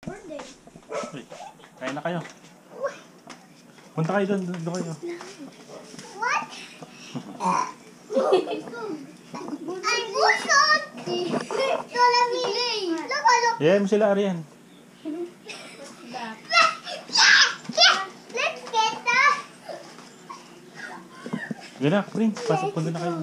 Uy, kain na kayo. Punta kayo doon kayo. What? Ay, busog! Yeah, mo sila Arian. Let's get that! Gana, Prince, pasok po doon na kayo.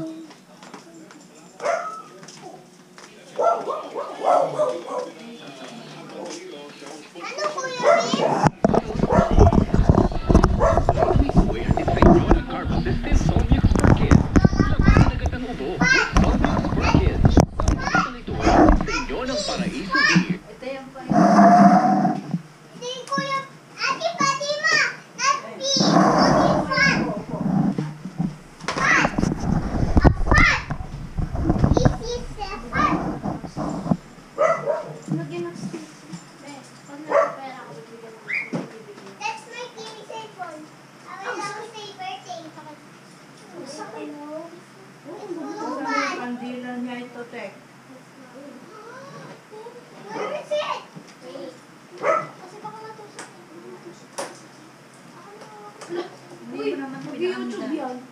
Ano po yun?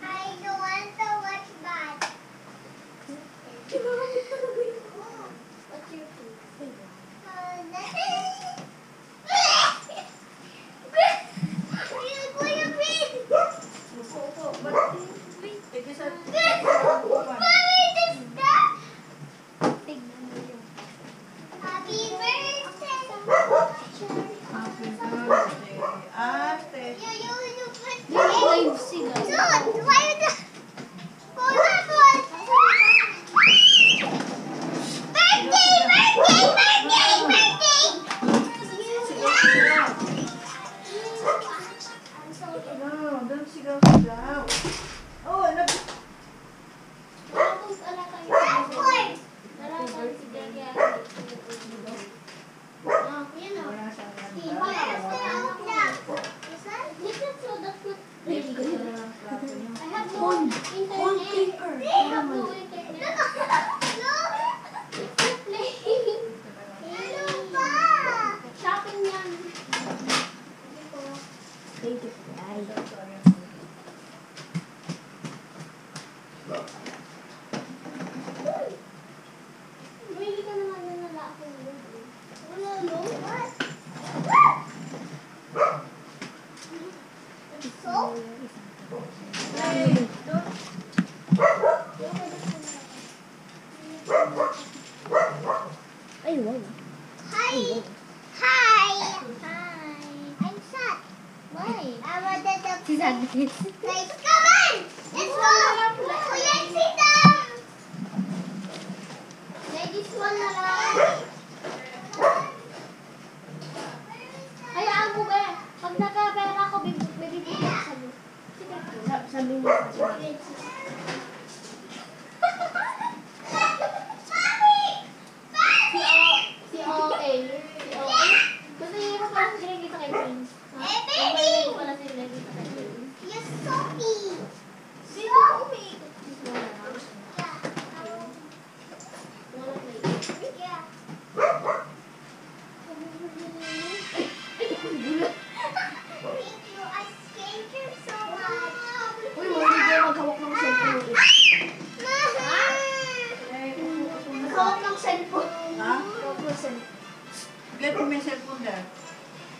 Get me my cellphone there.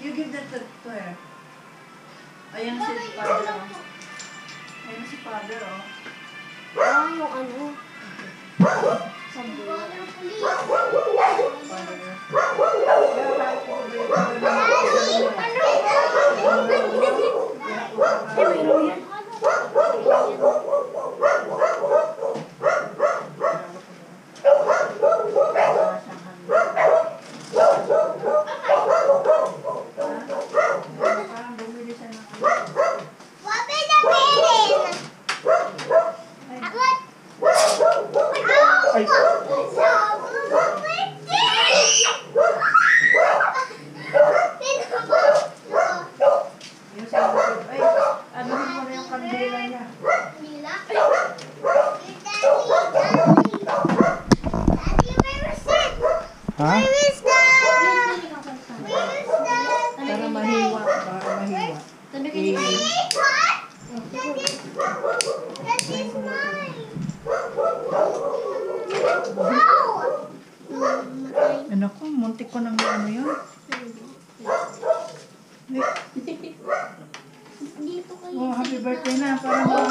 You give that to her. Ayan si father, oh. Ayan si father, oh. Ah, yung ano? Sabi ko niya. That is mine. Ano ko, muntik ko ng ano yun. Dito kayo. Oh, happy birthday na. Para mo.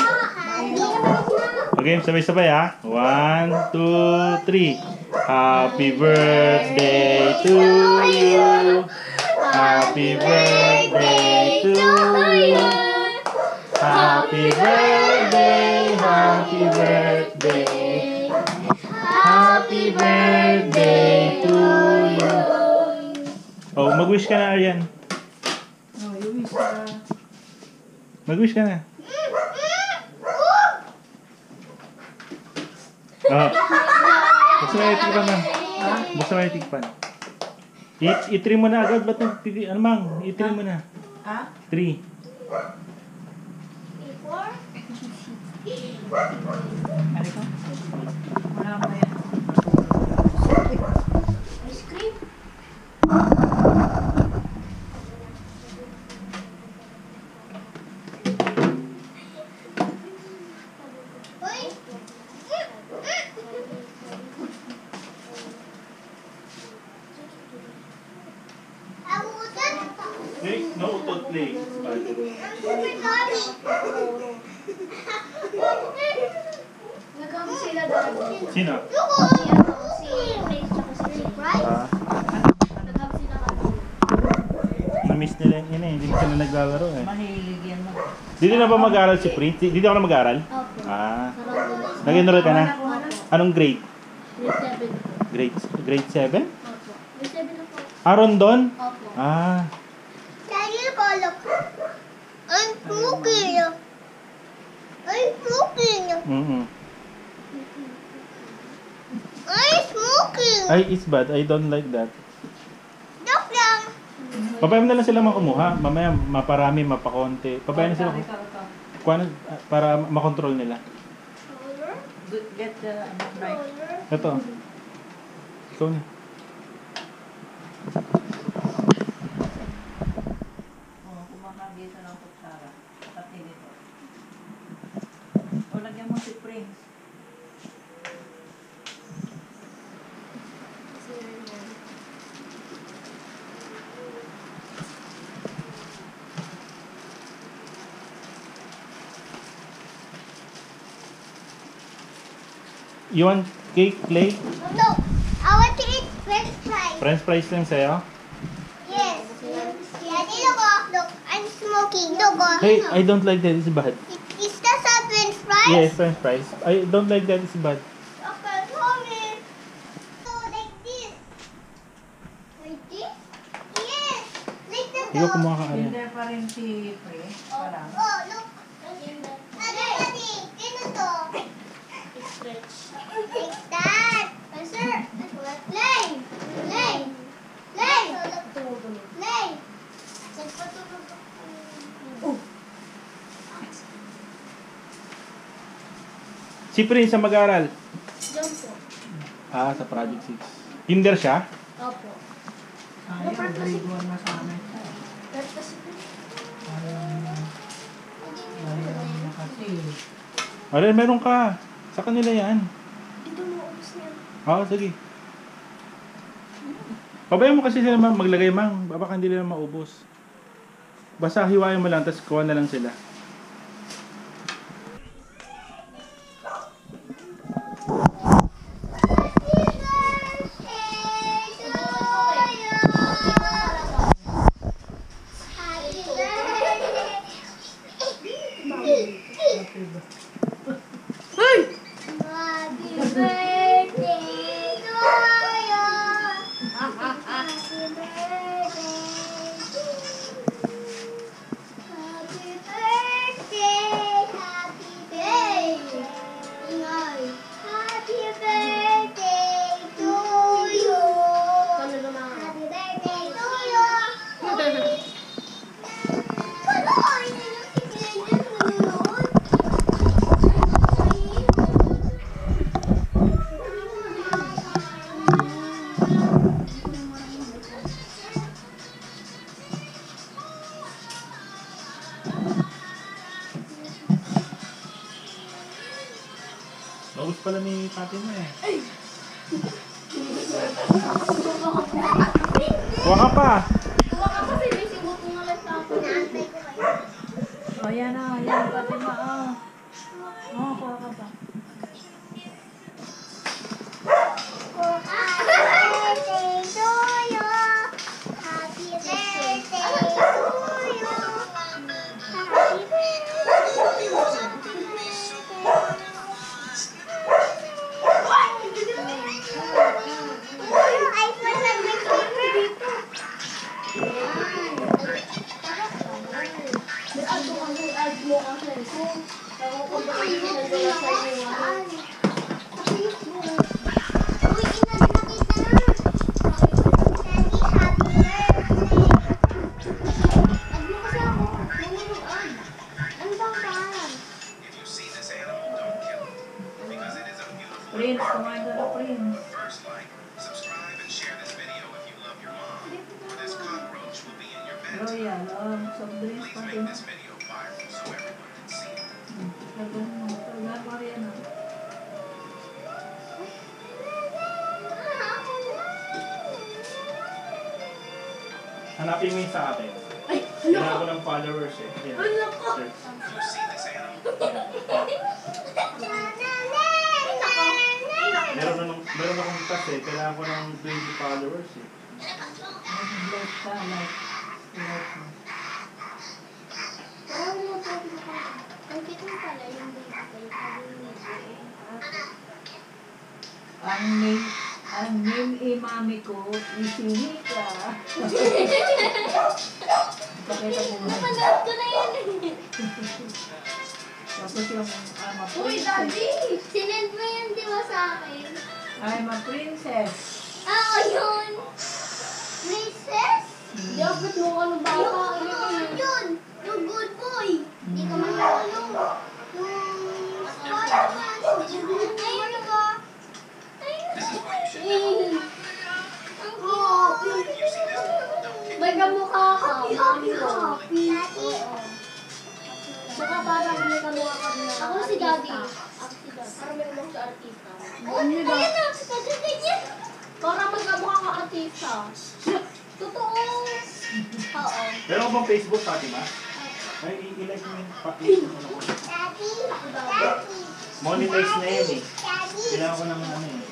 Okay, sabay-sabay ha. 1, 2, 3. Happy birthday to you. Happy birthday to you. Happy birthday, happy birthday. Happy birthday to you. Oh, mag-wish ka na, Aryan. Oh, you wish na. Mag-wish ka na. Ah. Basta may tikpan na. Basta may tikpan. I-trim mo na agad. Ba't ano mang? I-trim mo na. Ha? 3. Ano ko? Wala ko yan. Ice cream. Next, no utot legs. Nagkamo sila dati. Sino? Si Grace tsaka si Bryce. Ah, Nagkamo sila kami. na-miss nila yun eh. Hindi sila naglalaro eh. Mahilig yan mo. Dito na ba mag-aaral si Prince? Dito ako na mag-aaral? Opo. Ah. Sarang Nag-enroll ka na? Kuha na. Anong grade? Grade 7 po. Grade 7? Opo. Grade 7 na po. Aron doon? Opo. Ah. Dahil ko look. I'm smoking. I'm smoking. Mm-mm. I'm smoking. Ay, it's bad. I don't like that. Joke lang. Pabayaan na lang sila makuha. Mamaya maparami, mapakonti. Pabayaan na sila. Ikaw. Kuha na, para makontrol nila. Get the right. Ito. Ikaw na. Oh, kumakagita ng kutsara. Pati dito. O, lagyan mo si Prince. You want cake, Clay? No, I want to eat French fries. French fries lang sa'yo? Yes. Daddy, look, I'm smoking. Look, Hey, I don't like that. It's bad. Is that a French fries? Yes, French fries. I don't like that. It's bad. Okay, mommy. So like this. Like this? Yes. Like the Ikaw dog. kumuha ka, Aryan. Hindi pa rin si Prince. Parang. Oh, look. Daddy, ganito. Stretch. Like that. Sir. Lay. Lay. Lay. Lay. Nagpatulog ako. Si Prince ang mag-aaral. Diyan po. Ah, sa Project 6. Kinder siya? Opo. Ayaw, grade 1 na sa amin. Ayaw na kasi. Aryan, meron ka. Sa kanila yan. Ito mo, ubus niya. Oo, sige. Pabayaan mo kasi sila maglagay, mang. Baka hindi nila maubos. Basta hiwain mo lang, tapos kuha na lang sila. Happy birthday to you. Happy birthday. Happy birthday. Happy birthday. Ingay. Happy pala ni Fatima eh. Kuha ka pa. Kuha ka kasi may sigot ko nga lang sa akin. Naantay ko kayo. O, yan na. Yan, Fatima. Oh, kuha ka pa. Happy birthday to you. Happy birthday to you. Happy Prince, kumain ka na, Prince. Royal, soft drinks pa rin. Tagal mo rin, ano. Hanapin mo yung sa akin. Kailangan ko ng followers eh. Yan. Ano ko? Search. Meron akong task eh. Kailangan ko ng 20 followers eh. Like ka, like. Like mo. Ang name mami ko, Isinika. Pakita mo nga. Napanood ko na yan eh. Tapos yung Uy, Daddy! Sinend mo yan, di ba, sa akin? I'm a princess. Ah, yun! Princess? Dapat mo ka ng bata. Yun! Yung good boy! Hindi ka manalo. Yung Spider-Man. Ayun ka. Ayun. Ang cute. May kamukha ka. Mami ko. Saka parang may kamukha ka na. Ako si Daddy. Parang may kamukha sa artista. Ayun na. Parang magkamukha ka artista. Totoo. Oo. Meron ko bang Facebook, Fatima? Ay, i-like mo yung Facebook. Monetize na yan eh. Kailangan ko naman ano eh.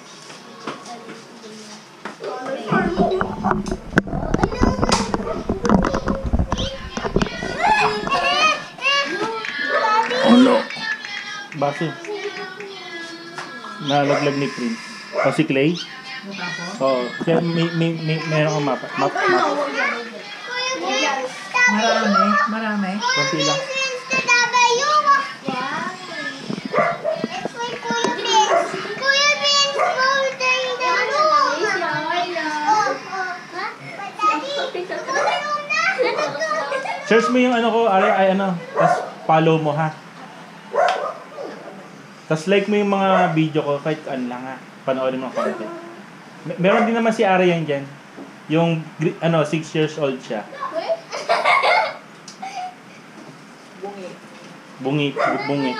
Ano? Baso. Nalaglag ni Prince. O si Clay? Oo. Kaya meron kang mapa. Marami. Konti lang. Search mo yung ano ko, ay ano, tas follow mo ha. Tas like mo yung mga video ko, kahit ano lang ha. Panoorin mo konti. Meron din naman si Arian dyan. Yung, 6 years old siya. Bungi. Bungi.